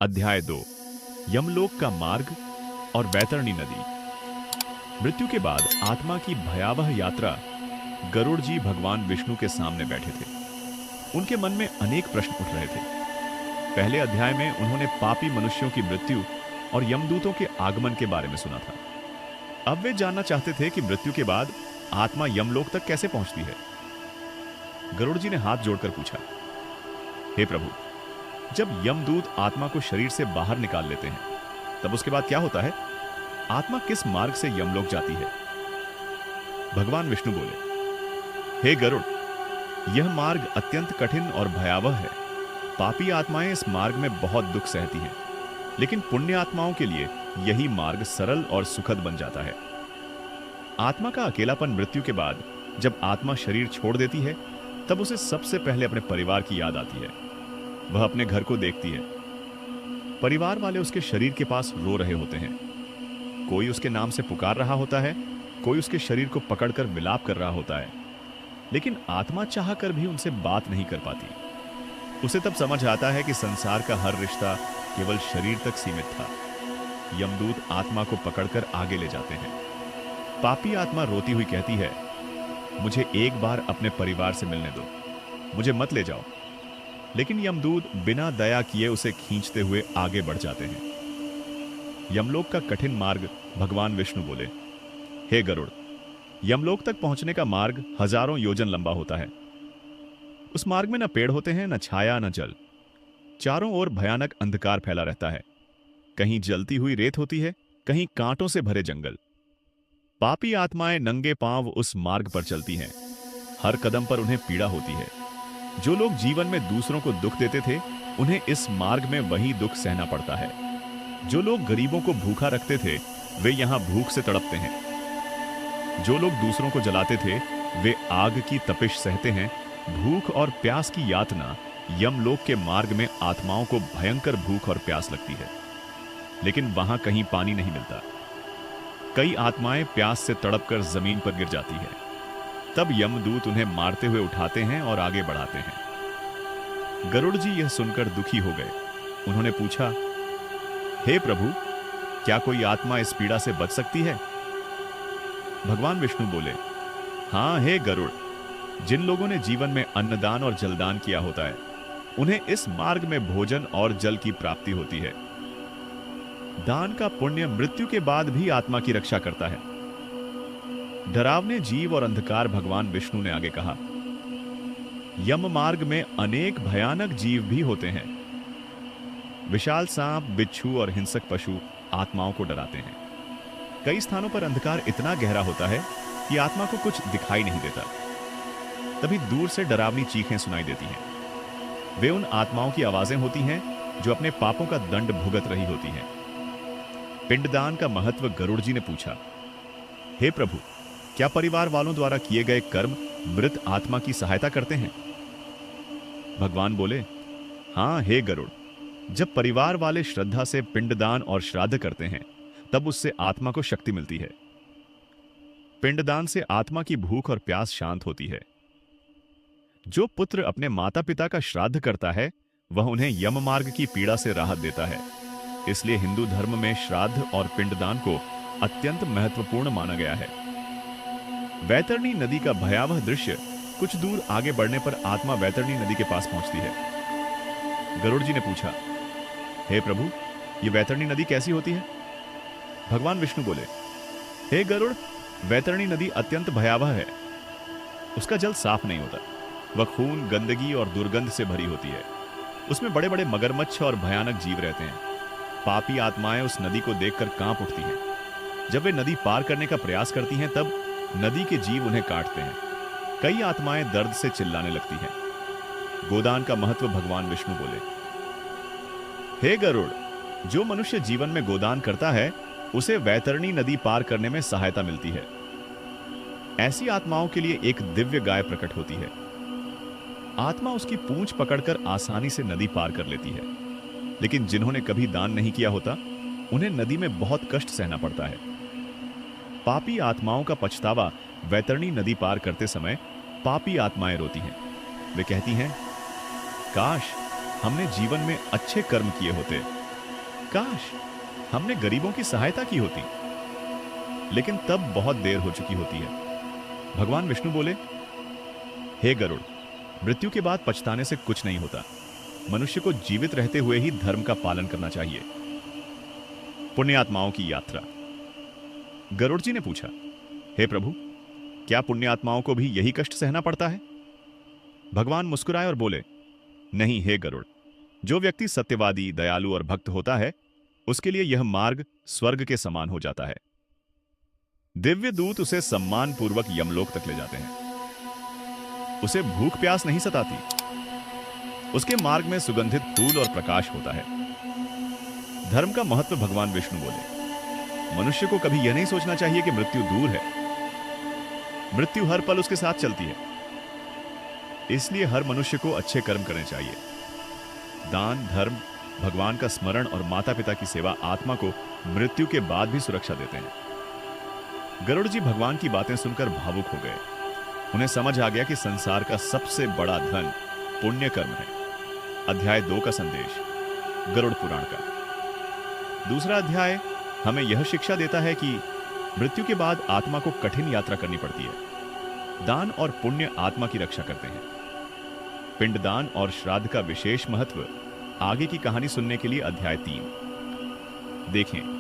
अध्याय 2 यमलोक का मार्ग और वैतरणी नदी। मृत्यु के बाद आत्मा की भयावह यात्रा। गरुड़ जी भगवान विष्णु के सामने बैठे थे। उनके मन में अनेक प्रश्न उठ रहे थे। पहले अध्याय में उन्होंने पापी मनुष्यों की मृत्यु और यमदूतों के आगमन के बारे में सुना था। अब वे जानना चाहते थे कि मृत्यु के बाद आत्मा यमलोक तक कैसे पहुंचती है। गरुड़ जी ने हाथ जोड़कर पूछा, हे प्रभु, जब यमदूत आत्मा को शरीर से बाहर निकाल लेते हैं तब उसके बाद क्या होता है? आत्मा किस मार्ग से यमलोक जाती है? भगवान विष्णु बोले, हे गरुड़, यह मार्ग अत्यंत कठिन और भयावह है। पापी आत्माएं इस मार्ग में बहुत दुख सहती हैं, लेकिन पुण्य आत्माओं के लिए यही मार्ग सरल और सुखद बन जाता है। आत्मा का अकेलापन मृत्यु के बाद जब आत्मा शरीर छोड़ देती है तब उसे सबसे पहले अपने परिवार की याद आती है। वह अपने घर को देखती है। परिवार वाले उसके शरीर के पास रो रहे होते हैं। कोई उसके नाम से पुकार रहा होता है, कोई उसके शरीर को पकड़कर विलाप कर रहा होता है, लेकिन आत्मा चाहकर भी उनसे बात नहीं कर पाती। उसे तब समझ आता है कि संसार का हर रिश्ता केवल शरीर तक सीमित था। यमदूत आत्मा को पकड़कर आगे ले जाते हैं। पापी आत्मा रोती हुई कहती है, मुझे एक बार अपने परिवार से मिलने दो, मुझे मत ले जाओ। लेकिन यमदूत बिना दया किए उसे खींचते हुए आगे बढ़ जाते हैं। यमलोक का कठिन मार्ग। भगवान विष्णु बोले, हे गरुड़, यमलोक तक पहुंचने का मार्ग हजारों योजन लंबा होता है। उस मार्ग में न पेड़ होते हैं, न छाया, न जल। चारों ओर भयानक अंधकार फैला रहता है। कहीं जलती हुई रेत होती है, कहीं कांटों से भरे जंगल। पापी आत्माएं नंगे पांव उस मार्ग पर चलती हैं। हर कदम पर उन्हें पीड़ा होती है। जो लोग जीवन में दूसरों को दुख देते थे, उन्हें इस मार्ग में वही दुख सहना पड़ता है। जो लोग गरीबों को भूखा रखते थे, वे यहां भूख से तड़पते हैं। जो लोग दूसरों को जलाते थे, वे आग की तपिश सहते हैं। भूख और प्यास की यातना। यमलोक के मार्ग में आत्माओं को भयंकर भूख और प्यास लगती है, लेकिन वहां कहीं पानी नहीं मिलता। कई आत्माएं प्यास से तड़पकर जमीन पर गिर जाती है। तब यमदूत उन्हें मारते हुए उठाते हैं और आगे बढ़ाते हैं। गरुड़ जी यह सुनकर दुखी हो गए। उन्होंने पूछा, हे प्रभु, क्या कोई आत्मा इस पीड़ा से बच सकती है? भगवान विष्णु बोले, हां हे गरुड़, जिन लोगों ने जीवन में अन्नदान और जलदान किया होता है, उन्हें इस मार्ग में भोजन और जल की प्राप्ति होती है। दान का पुण्य मृत्यु के बाद भी आत्मा की रक्षा करता है। डरावने जीव और अंधकार। भगवान विष्णु ने आगे कहा, यम मार्ग में अनेक भयानक जीव भी होते हैं। विशाल सांप, बिच्छू और हिंसक पशु आत्माओं को डराते हैं। कई स्थानों पर अंधकार इतना गहरा होता है कि आत्मा को कुछ दिखाई नहीं देता। तभी दूर से डरावनी चीखें सुनाई देती हैं। वे उन आत्माओं की आवाजें होती हैं जो अपने पापों का दंड भुगत रही होती हैं। पिंडदान का महत्व। गरुड़ जी ने पूछा, हे प्रभु, क्या परिवार वालों द्वारा किए गए कर्म मृत आत्मा की सहायता करते हैं? भगवान बोले, हां हे गरुड़, जब परिवार वाले श्रद्धा से पिंडदान और श्राद्ध करते हैं तब उससे आत्मा को शक्ति मिलती है। पिंडदान से आत्मा की भूख और प्यास शांत होती है। जो पुत्र अपने माता पिता का श्राद्ध करता है, वह उन्हें यम मार्ग की पीड़ा से राहत देता है। इसलिए हिंदू धर्म में श्राद्ध और पिंडदान को अत्यंत महत्वपूर्ण माना गया है। वैतरणी नदी का भयावह दृश्य। कुछ दूर आगे बढ़ने पर आत्मा वैतरणी नदी के पास पहुंचती है। गरुड़ जी ने पूछा, हे प्रभु, यह वैतरणी नदी कैसी होती है? भगवान विष्णु बोले, हे गरुड़, वैतरणी नदी अत्यंत भयावह है। उसका जल साफ नहीं होता। वह खून, गंदगी और दुर्गंध से भरी होती है। उसमें बड़े बड़े मगरमच्छ और भयानक जीव रहते हैं। पापी आत्माएं उस नदी को देखकर कांप उठती हैं। जब वे नदी पार करने का प्रयास करती हैं, तब नदी के जीव उन्हें काटते हैं। कई आत्माएं दर्द से चिल्लाने लगती हैं। गोदान का महत्व। भगवान विष्णु बोले, हे गरुड़, जो मनुष्य जीवन में गोदान करता है, उसे वैतरणी नदी पार करने में सहायता मिलती है। ऐसी आत्माओं के लिए एक दिव्य गाय प्रकट होती है। आत्मा उसकी पूंछ पकड़कर आसानी से नदी पार कर लेती है। लेकिन जिन्होंने कभी दान नहीं किया होता, उन्हें नदी में बहुत कष्ट सहना पड़ता है। पापी आत्माओं का पछतावा। वैतरणी नदी पार करते समय पापी आत्माएं रोती हैं। वे कहती हैं, काश हमने जीवन में अच्छे कर्म किए होते काश हमने गरीबों की सहायता की होती, लेकिन तब बहुत देर हो चुकी होती है। भगवान विष्णु बोले, हे गरुड़, मृत्यु के बाद पछताने से कुछ नहीं होता। मनुष्य को जीवित रहते हुए ही धर्म का पालन करना चाहिए। पुण्यात्माओं की यात्रा। गरुड़ जी ने पूछा, हे प्रभु, क्या पुण्यात्माओं को भी यही कष्ट सहना पड़ता है? भगवान मुस्कुराए और बोले, नहीं हे गरुड़, जो व्यक्ति सत्यवादी, दयालु और भक्त होता है, उसके लिए यह मार्ग स्वर्ग के समान हो जाता है। दिव्य दूत उसे सम्मान पूर्वक यमलोक तक ले जाते हैं। उसे भूख प्यास नहीं सताती। उसके मार्ग में सुगंधित फूल और प्रकाश होता है। धर्म का महत्व भगवान विष्णु बोले, मनुष्य को कभी यह नहीं सोचना चाहिए कि मृत्यु दूर है। मृत्यु हर पल उसके साथ चलती है। इसलिए हर मनुष्य को अच्छे कर्म करने चाहिए। दान, धर्म, भगवान का स्मरण और माता पिता की सेवा आत्मा को मृत्यु के बाद भी सुरक्षा देते हैं। गरुड़ जी भगवान की बातें सुनकर भावुक हो गए। उन्हें समझ आ गया कि संसार का सबसे बड़ा धन पुण्य कर्म है। अध्याय 2 का संदेश, गरुड़ पुराण का। दूसरा अध्याय हमें यह शिक्षा देता है कि मृत्यु के बाद आत्मा को कठिन यात्रा करनी पड़ती है। दान और पुण्य आत्मा की रक्षा करते हैं। पिंडदान और श्राद्ध का विशेष महत्व आगे की कहानी सुनने के लिए अध्याय 3 देखें।